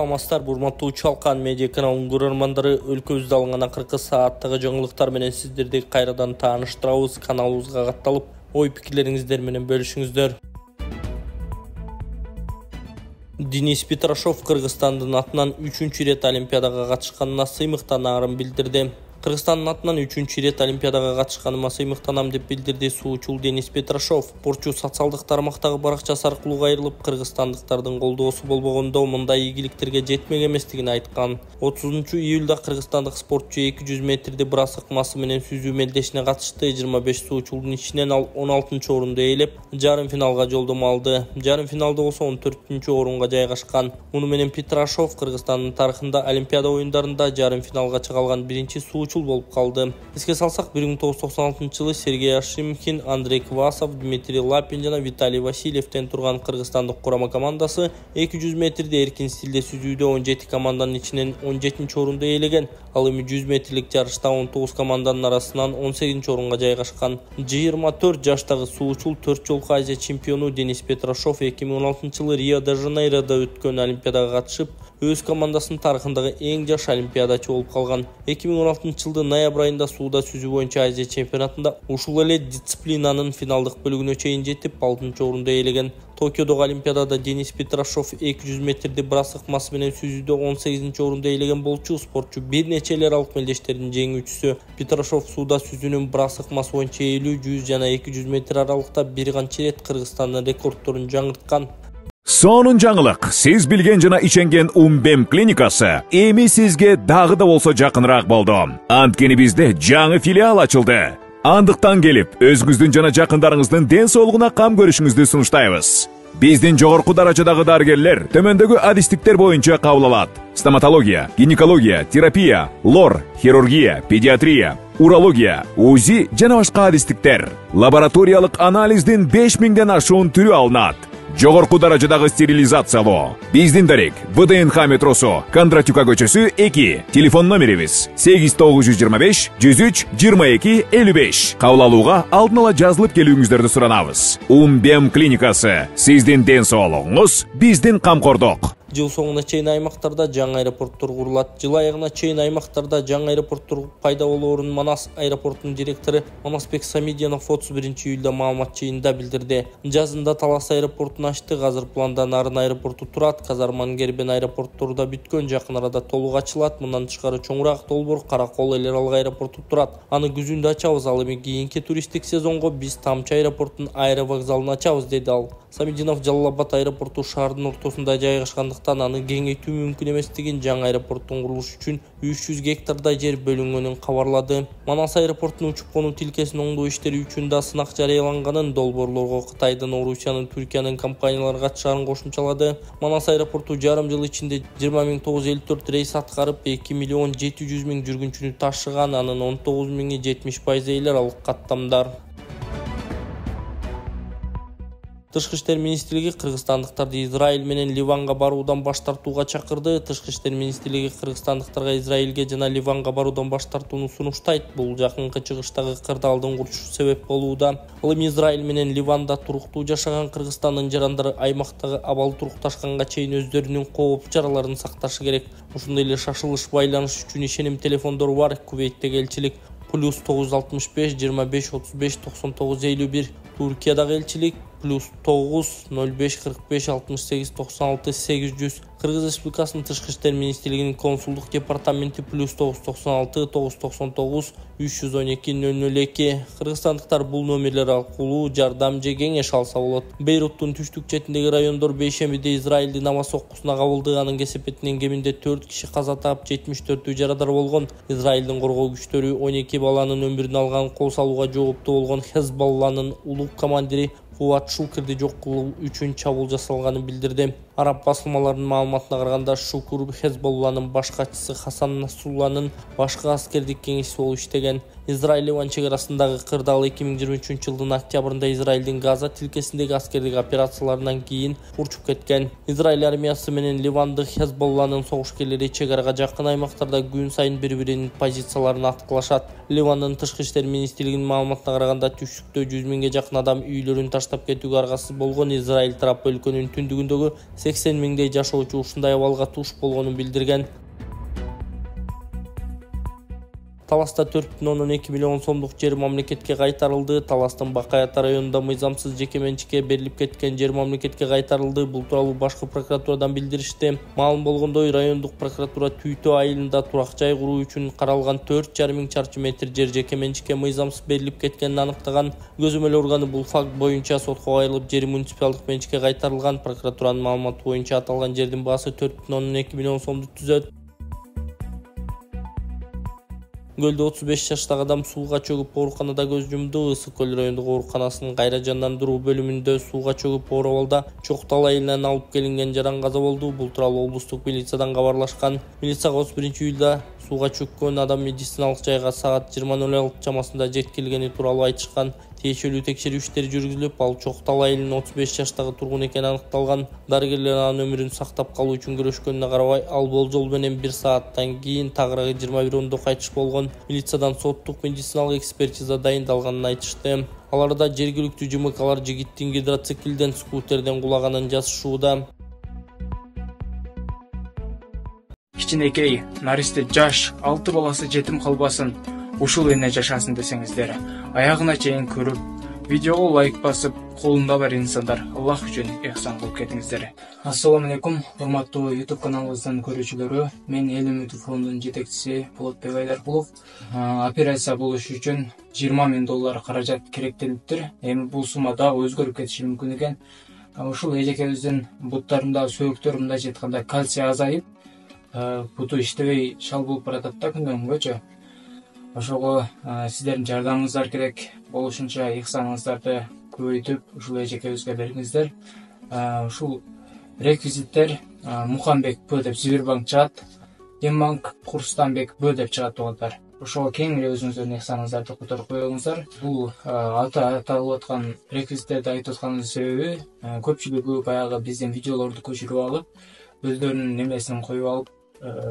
Саламатсыздар, урматтуу Чалкан медиа каналынын көрөрмандары, өлкөбүздө алынган акыркы сааттагы жаңылыктар менен сиздерди кайрадан тааныштырабыз. Каналыбызга катталып, ой пикирлериңиздер менен бөлүшүңүздөр. Денис Петрашов Кыргызстандын атынан 3-чү рет Олимпиадага катышканына сыймыктанаарын билдирди. Кыргызстандын атынан 3-чү рет Олимпиадага катышканыма сыймыктанам деп билдирди суучул Денис Петрашов. Спортчу социалдык тармактагы баракчасы аркылуу кайрылып, кыргызстандыктардын колдоосу болбогондо мындай ийгиликтерге жетмек эместигин айткан. 30-июлда кыргызстандык спортчу 200 метрди брас ыкмасы менен сүзүү мелдешине катышты. 25 суучулдун ичинен ал 16-орунду ээлеп, жарым финалга жолдомо алды. Жарым финалда болсо 14-орунга жайгашкан. Муну менен Петрашов Кыргызстандын тарыхында Олимпиада оюндарында жарым финалга чыга алган биринчи суучул болуп калды. Эске салсак, 1996-жылы Сергей Ашимкин, Андрей Квасов, Дмитрий Лапин жана Виталий Васильевтен турган кыргызстандык курама командасы 200 метрде эркин стилде сүзүүдө 17 команданын ичинен 17-орунду ээлеген. Ал эми 100 метрлик жарышта 19 команданын арасынан 18-орунга жайгашкан. 24 жаштагы суучул 4 жолку Азия чемпиону Денис Петрашов 2016-жылы Рио-де-Жанейрода өткөн Олимпиадага катышып, өз командасынын тарыхындагы эң жаш олимпиадачы болуп калган. 2016-жылдын ноябрь айында сууда сүзүү боюнча Азия чемпионатында ушул эле дисциплинанын финалдык бөлүгүнө чейин жетип, 6-орунду ээлеген. Токиодогу Олимпиадада Денис Петрашов 200 метрди брас ыкмасы менен сүзүүдө 18-орунду ээлеген болчу спортчу бир нече эл аралык мелдештердин жеңүүчүсү. Петрашов сууда сүзүүнүн брас ыкмасы боюнча 50, 100 жана 200 метр аралыкта бир канча рет Кыргызстандын рекорддорун жаңырткан. Сонун жаңылык, сиз билген жана иченген Умбем клиникасы эми сизге дагы да болсо жакыныраак болду. Анткени бизде жаңы филиал ачылды. Андыктан келип, өзүңүздүн жана жакындарыңыздын ден соолугуна кам көрүшүңүздү сунуштайбыз. Биздин жогорку даражадагы дарыгерлер төмөндөгү адистиктер боюнча кабыл алат: стоматология, гинекология, терапия, лор, хирургия, педиатрия, урология, УЗИ жана башка адистиктер. Лабораториялык анализдин 5000ден ашуун түрү алынат. Жогорку даражадагы стерилизациялоо. Биздин дарек ВДНХ метросу, Кондратюка көчөсү 2. Телефон номерибиз 8925 103 22 55. Кабыл алууга алдын ала жазылып келүүңүздөрдү суранабыз. Умбем клиникасы. Сиздин ден соолугуңуз, биздин камкордук. Жыл соңуна чейин аймактарда жаңы аэропорттор курулат. Жыл айыгына чейин аймактарда жаңы аэропорттор пайда болоорун Манас аэропортунун директору Манасбек Самидянов 31-июлда маалымат жыйынында билдирди. Жазында Талас аэропортун ачтык, азыр планда Нарын аэропорту турат. Казарман, Кербен аэропорттору да бүткөн, жакын арада толук ачылат. Мындан тышкары чоңураак Долбор, Каракол, Эл Арал аэропорту турат. Аны күзүндө ачабыз. Ал эми кийинки туристтик сезонго биз Тамчы аэропортунун аэровокзалын ачабыз, деди ал. Самидянов Жалал-Абад аэропорту шаардын ортосунда жайгашкандыктан аны кеңейтүү мүмкүн эместигин, жаңы аэропорттун курулушу үчүн 300 гектардай жер бөлүнгөнүн кабарлады. Манас аэропортунун учуп конуу тилкесин оңдоо иштери үчүн да сынак жарыяланганын, долбоорлорго Кытайдын, Орусиянын, Түркиянын компаниялары катышарын кошумчалады. Манас аэропорту жарым жыл ичинде 20.954 рейс аткарып, 2.700.000 жүргүнчүнү ташыган, анын 19.000-и 70% эл аралык каттамдар. Тышкы иштер министрлиги кыргызстандыктарды Израиль менен Ливанга баруудан баш тартууга чакырды. Тышкы иштер министрлиги кыргызстандыктарга Израилге жана Ливанга баруудан баш тартууну сунуштайт. Бул жакынкы чыгыштагы кырдаалдын курчушу себеп болууда. Ал эми Израиль менен Ливанда туруктуу жашаган кыргызстандын жарандары аймактагы абал турукташканга чейин өздөрүнүн коопсуз чараларын сакташы керек. Ушундай эле шашылыш байланыш үчүн ишеним телефондору бар. Кувейттеги элчилик +965 25 35 99 51. Туркиядагы элчилик +9 05 45 68 96 800. Кыргыз Республикасынын Тышкы иштер министрлигинин консулдук департаменти +996 999 312 002. Кыргызстандыктар бул номерлер аркылуу жардам же кеңеш алса болот. Бейруттун түштүк четиндеги райондор бейшембиде Израилдин аба соккусуна кабылды. Анын кесепетинен кеминде 4 киши каза таап, 74 жарадар болгон. Израилдин коргоо күчтөрү 12 баланын өмүрүн алган, кол салууга жооптуу болгон Хезболланын улуг командири Фуат Шукерди жок кылуу үчүн чабуул жасалганын билдирди. Араб басылмаларынын маалыматына караганда, Шукур Хезболланын баш катчысы Хасан Насрулланын башкы аскердик кеңешчиси болуп иштеген. Израиль-Ливан чегарасындагы кырдаал 2023-жылдын октябрында Израилдин Газа тилкесиндеги аскердик операцияларынан кийин урчуп кеткен. Израиль армиясы менен Ливандык Хезболланын согушкерлери чегарага жакын аймактарда күн сайын бири-биринин позицияларын аткылашат. Ливандын тышкы иштер министрлигинин маалыматына караганда, түштүктө 100 миңге жакын адам үйлөрүн таштап кетүүгө аргасыз болгон. Израиль тарапы өлкөнүн түндүгүндөгү 80 миңдей жашоочу ушундай абалга туш болгонун билдирген. Таласта 4,2 миллион сомдук жер мамлекетке кайтарылды. Таластын Бакаята районунда мыйзамсыз жеке менчикке берилип кеткен жер мамлекетке кайтарылды. Бул тууралуу башкы прокуратурадан билдиришти. Маалым болгондой, райондук прокуратура Түйтө айылында турак жай куруу үчүн каралган 4,5 миң чарчы метр жер жеке менчикке мыйзамсыз берилип кеткенин аныктаган. Көзөмөл органы бул факт боюнча сотко кайрылып, жери муниципалдык менчикке кайтарылган. Прокуратуранын маалыматы боюнча аталган жердин баасы 4,2 миллион сомду түзөт. Гөлдө 35 жаштагы адам сууга чөгүп ооруканада көз жумду. Ысык көл райондук ооруканасынын кайра жандандыруу бөлүмүндө сууга чөгүп оорубалда Чоктал айылынан алып келинген жаран каза болду. Бул тууралуу облустук милициядан кабарлашкан. Милицияга 31-июлда сууга чөккөн адам медициналык жайга саат 20:06 чамасында жеткирилгени тууралуу айтышкан. Тиешелүү текшерүү иштери жүргүзүлүп, ал Чоктал айылынын 35 жаштагы тургун экени аныкталган. Дарыгерлер анын өмүрүн сактап калуу үчүн күрөшкөнүнө карабай, ал болжол менен 1 сааттан кийин тагыраагы 21:10 кайтыш болгон. Милициядан соттук медициналык экспертиза дайындалганын айтышты. Аларда жергиликтүү ЖМКлар жигиттин гидроциклден скутерден кулаганын жазышууда. Кичинекей наристе жаш 6 баласы жетим калбасын, ушул эне жашасын десеңиздер, аягына чейин көрүп, видеого лайк басып, колунда бар инсандар, Аллах үчүн ихсан кылып кетиңиздер. Ассаламу алейкум, урматтуу YouTube каналыбыздын көрүүчүлөрү. Мен Эл Үмүтү фондунун жетекчиси Болотбек Айдаркулов. Операция болуш үчүн 20 миң доллар каражат керектелиптир. Эми бул сума да өзгөрүп кетиши мүмкүн экен. Ушул эжекебиздин буттарында, сөөктөрүндө жетканда кальций азайып, буту иштебей шал болуп баратат да күндөн күнгөчө. Ошого сиздердин жардамыңыздар керек. Болушунча ихсаныңыздарды көбөйтүп, ушул эжекебизге бериңиздер. Ушул реквизиттер Мухамбек Б деп Сбербанк чыгат, Эмбанк Курстанбек Б деп чыгат тугандар. Ошого кеңири өзүңүздөрдүн ихсаныңыздарды которуп коюңуздар. Бул аталып аткан реквизиттерди айтып атканын себеби көпчүлүгү баягы биздин видеолорду көчүрүп алып, өздөрүнүн немесин коюп алып,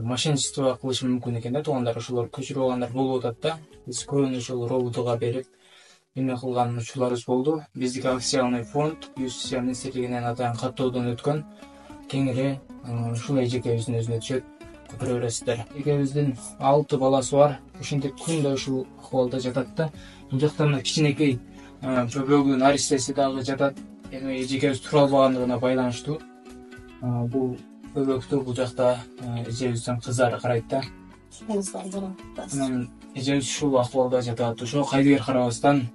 мошенничество кылышы мүмкүн экен да туугандар. Ошолор көчүрүп алгандар болуп атат да. Биз көбүнчө ушул роботуга берип эме кылган учурларыбыз болду. Биздики официальный фонд Юстиция министрлигинен атайын каттоодон өткөн. Кеңири ушул эжекебиздин өзүнө түшөт, көрө бересиздер. Эжекебиздин 6 баласы бар. Ошентип күндө ушул акыбалда жатат да. Бул жакта мына кичинекей бөбөгү наристеси дагы жатат. Эми эжекебиз тура албагандыгына байланыштуу. Бул бөбөктү бул жакта эжебиздин кыздары карайт да. Эжебиз ушул акыбалда жатат. Ошо кайдыгер карабастан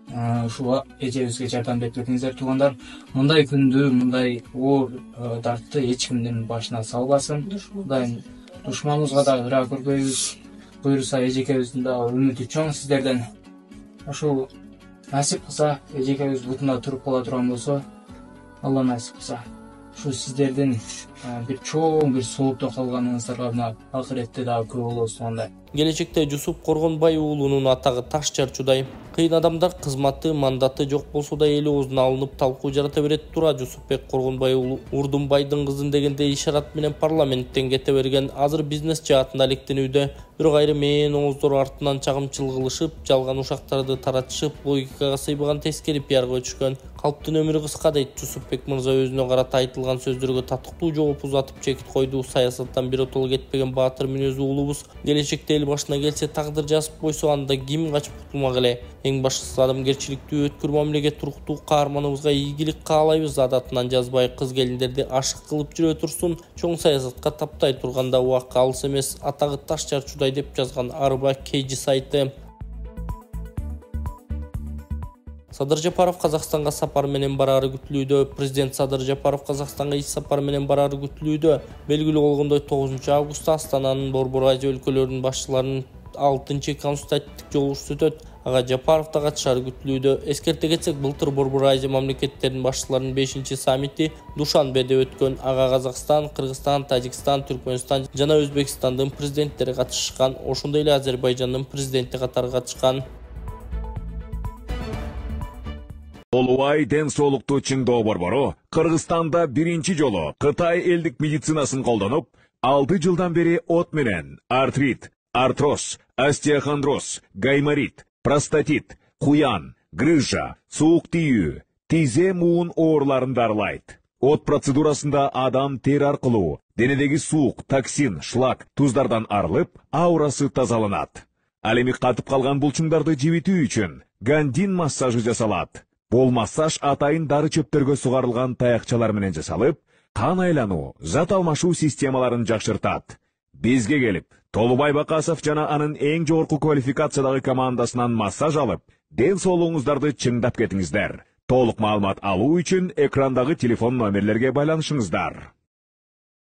ушул эжебизге жардам берип кетиңиздер туугандар. Мындай күндү, мындай оор дартты эч кимдин башына салбасын. Кудайым душманыбызга да ыра көрбөйбүз. Буюрса эжекебиздин да үмүтү чоң сиздерден. Ошол насип кылса, эжекебиз бутунда туруп кала турган болсо, Алла насип кылса, ушу сиздердин бир чоң бир соолукта калганыңыздарга мына акыретте дагы күбө болобуз туугандар. Келечекте Жусуп Коргонбай уулунун атагы таш чарчудай. Кыйын адамдар кызматы, мандаты жок болсо да эл оозуна алынып талкуу жарата берет тура. Жусупбек Коргонбай уулу Урдунбайдын кызын дегенде ишарат менен парламенттен кете берген. Азыр бизнес жаатында алектенүүдө. Бирок айрым мэээн ооздор артынан чагымчыл кылышып, жалган ушактарды таратышып, логикага сыйбаган тескери пиарга өчүшкөн. Калптын өмүрү кыска дейт Жусупбек мырза өзүнө карата айтылган сөздөргө татыктуу жооп узатып чекит койду. Саясаттан биротоло кетпеген баатыр мүнөзү уулубуз келечекте эл башына келсе тагдыр жазып койсо анда ким качып кутулмак эле. Эң башкысы адамгерчиликтүү өткүр мамилеге туруктуу каарманыбызга ийгилик каалайбыз. Адатынан жазбай кыз келиндерди ашык кылып жүрө турсун. Чоң саясатка таптай турганда убакка алыс эмес. Атагы таш чарчудай деп жазган Арба Кейжи сайты. Садыр Жапаров Казакстанга сапар менен барары күтүлүүдө. Президент Садыр Жапаров Казакстанга иш сапар менен барары күтүлүүдө. Белгилүү болгондой 9-августта Астананын Борбор Азия өлкөлөрүнүн башчыларынын 6-чы консультативдик жолугушуусу өтөт. Ага Жапаров да катышары күтүлүүдө. Эскерте кетсек, былтыр Борбор Азия мамлекеттеринин башчыларынын 5-чи саммити Душанбеде өткөн. Ага Казакстан, Кыргызстан, Тажикстан, Түркмөнстан жана Өзбекстандын президенттери катышкан. Ошондой эле Азербайжандын президенти катары катышкан. Улубай ден соолукту чыңдоо борбору Кыргызстанда биринчи жолу Кытай элдик медицинасын колдонуп, 6 жылдан бери от менен артрит, артроз, остеохондроз, гайморит, простатит, куян, грыжа, суук тийүү, тизе муун ооруларын дарылайт. От процедурасында адам тер аркылуу денедеги суук, токсин, шлак, туздардан арылып, аурасы тазаланат. Ал эми катып калган булчуңдарды жибитүү үчүн гандин массажы жасалат. Бул массаж атайын дары чөптөргө сугарылган таякчалар менен жасалып, кан айлануу, зат алмашуу системаларын жакшыртат. Бизге келип, Толубай Бакасов жана анын эң жогорку квалификациядагы командасынан массаж алып, ден соолугуңуздарды чыңдап кетиңиздер. Толук маалымат алуу үчүн экрандагы телефон номерлерге байланышыңыздар.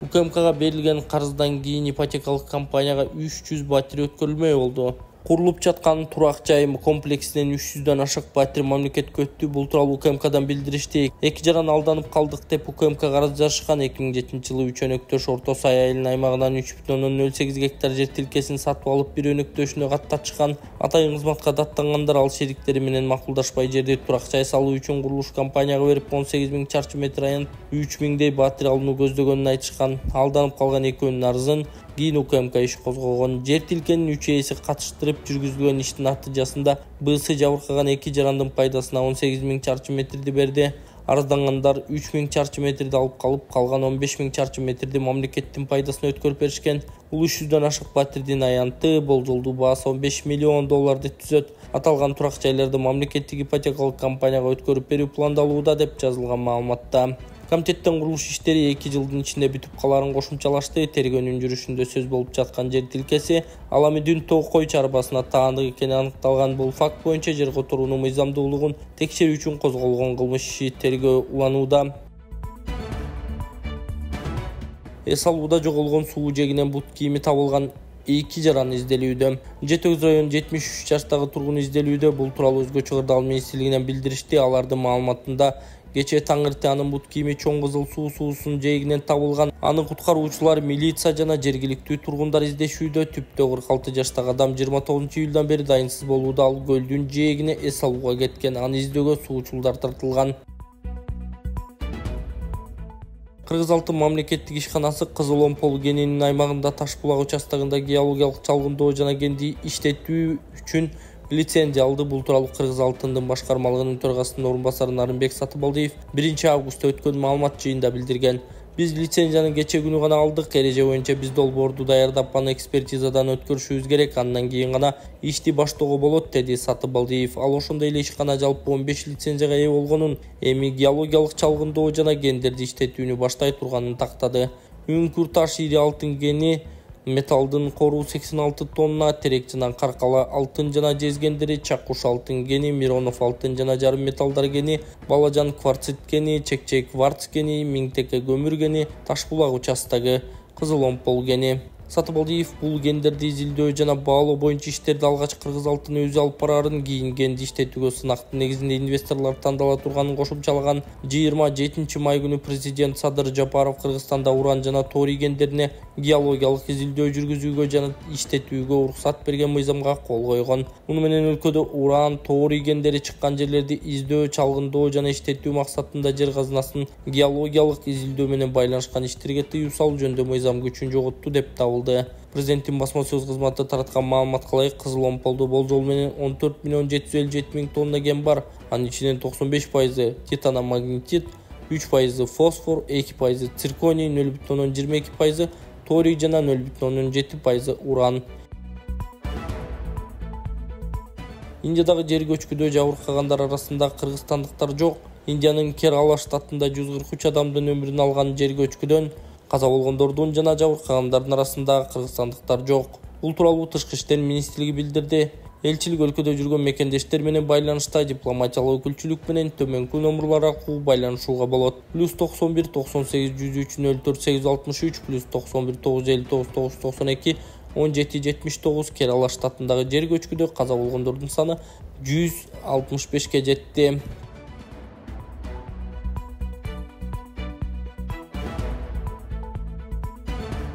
УКМКга берилген карыздан кийин ипотекалык компанияга 300 батирь өткөрүлмөй болду. Курулуп жаткан турак жайым комплексинен 300дөн ашык батирь мамлекетке өттү. Бул тууралуу УКМКдан билдиришти. Эки жаран алданып калдык деп УКМКга карыз жазышкан. 2007-жылы 3 өнөктөш Орто Сай айылын аймагынан 3,08 гектар жер тилкесин сатып алып, бир өнөктөшүнө каттачкан. Атайын кызматка даттангандар ал шериктери менен макулдашпай жерди турак жай салуу үчүн курулуш компанияга берип 18 000 чарчы метр аянт 3000дей батирь алууну көздөгөнүн айтышкан. Алданып калган экөөнүн арызын кийин УКМК иш козгогон. Жер тилкенин 3 ээси катыштырып жүргүзүлгөн иштин натыйжасында БС жабыркаган эки жарандын пайдасына 18 000 чарчы метрди берди. Арыздангандар 3 000 чарчы метрди алып калып, калган 15 000 чарчы метрди мамлекеттин пайдасына өткөрүп беришкен. Бул 300дөн ашык батирдин аянты болжолдуу баасы $15 миллион түзөт. Аталган турак жайларды мамлекеттик ипотекалык компанияга өткөрүп берүү пландалууда деп жазылган маалыматта. Комитеттен курулуш иштери 2 жылдын ичинде бүтүп каларын кошумчалашты. Тергөөнүн жүрүшүндө сөз болуп жаткан жер тилкеси ал эми Дүнтоо кой чарбасына таандык экени аныкталган. Бул факт боюнча жер которуунун мыйзамдуулугун текшерүү үчүн козголгон кылмыш иши тергөө уланууда. Эс алууда жоголгон суу жегинен бут кийими табылган 2 жаран изделүүдө. Жетөкөз районунун 73 жаштагы тургуну изделүүдө. Бул тууралуу Өзгөчө Кырдаал министрлигинен билдиришти. Алардын маалыматында кечээ таң эрте анын бут кийими чоң кызыл суу суусунун жээгинен табылган. Аны куткаруучулар, милиция жана жергиликтүү тургундар издешүүдө. Түптө 46 жаштагы адам 29 июлдан бери дайынсыз болууда. Ал көлдүн жээгине эс алууга кеткен. Аны издөөгө суучулдар тартылган. Кыргыз Алтын мамлекеттик ишканасы Кызыл Омпол кенинин аймагында Ташбулак участогунда геологиялык чалгындоо жана кенди иштетүү үчүн лицензия алды. Бул тууралуу Кыргыз Алтындын башкармалыгынын төрагасынын орун басары Нарымбек Сатыбалдиев 1-августта өткөн маалымат жыйынында билдирген. Биз лицензияны кече күнү гана алдык. Эреже боюнча биз долбоорду даярдап, аны экспертизадан өткөрүшүбүз керек. Андан кийин гана ишти баштоого болот, деди Сатыбалдиев. Ал ошондой эле ишкана жалпы 15 лицензияга ээ болгонун, эми геологиялык чалгындоо жана кендерди иштетүүнү баштай турганын тактады. Үңкүр таш, ири алтын кени, металдын кору 86 тонна, терек жана каркала алтын жана жез кендери, Чакуш алтын кени, Миронов алтын жана жарым металдар кени, Балажан кварцит кени, Чекчей кварц кени, Миңтеке көмүр кени, Ташбулак участогу, Кызыл Омпол кени. Сатыбалдиев бул кендерди изилдөө жана баалоо боюнча иштерди алгач Кыргыз Алтын өзү алып барарын, кийин кенди иштетүүгө сынактын негизинде инвесторлор тандала турганын кошумчалаган. 27 май күнү президент Садыр Жапаров Кыргызстанда уран жана торий кендерине геологиялык изилдөө жүргүзүүгө жана иштетүүгө уруксат берген мыйзамга кол койгон. Муну менен өлкөдө уран, торий кендери чыккан жерлерди издөө, чалгындоо жана иштетүү максатында жер казынасын геологиялык изилдөө менен байланышкан иштерге тыюу салуу жөнүндө мыйзам күчүн жоготту деп табылды. Президенттин басма сөз кызматы тараткан маалыматка ылайык, Кызыл Омполдо болжол менен 14 757 000 тонна кен бар. Анын ичинен 95% титаномагнетит, 3% фосфор, 2% цирконий, 0,22% торий жана 0,07% уран. Индиядагы жер көчкүдө жабыркагандар арасында кыргызстандыктар жок. Индиянын Керала штатында 143 адамдын өмүрүн алган жер көчкүдөн каза болгондордун жана жабыркагандардын арасында кыргызстандыктар жок. Бул тууралуу Тышкы иштер министрлиги билдирди. Элчилик өлкөдө жүргөн мекендештер менен байланышта дипломатиялык өкүлчүлүк менен төмөнкү номурлар аркылуу байланышууга болот. +91 98 103 04 863 +91 959 992 17 79. Керала штатындагы жер көчкүдө каза болгондордун саны 165 жетти.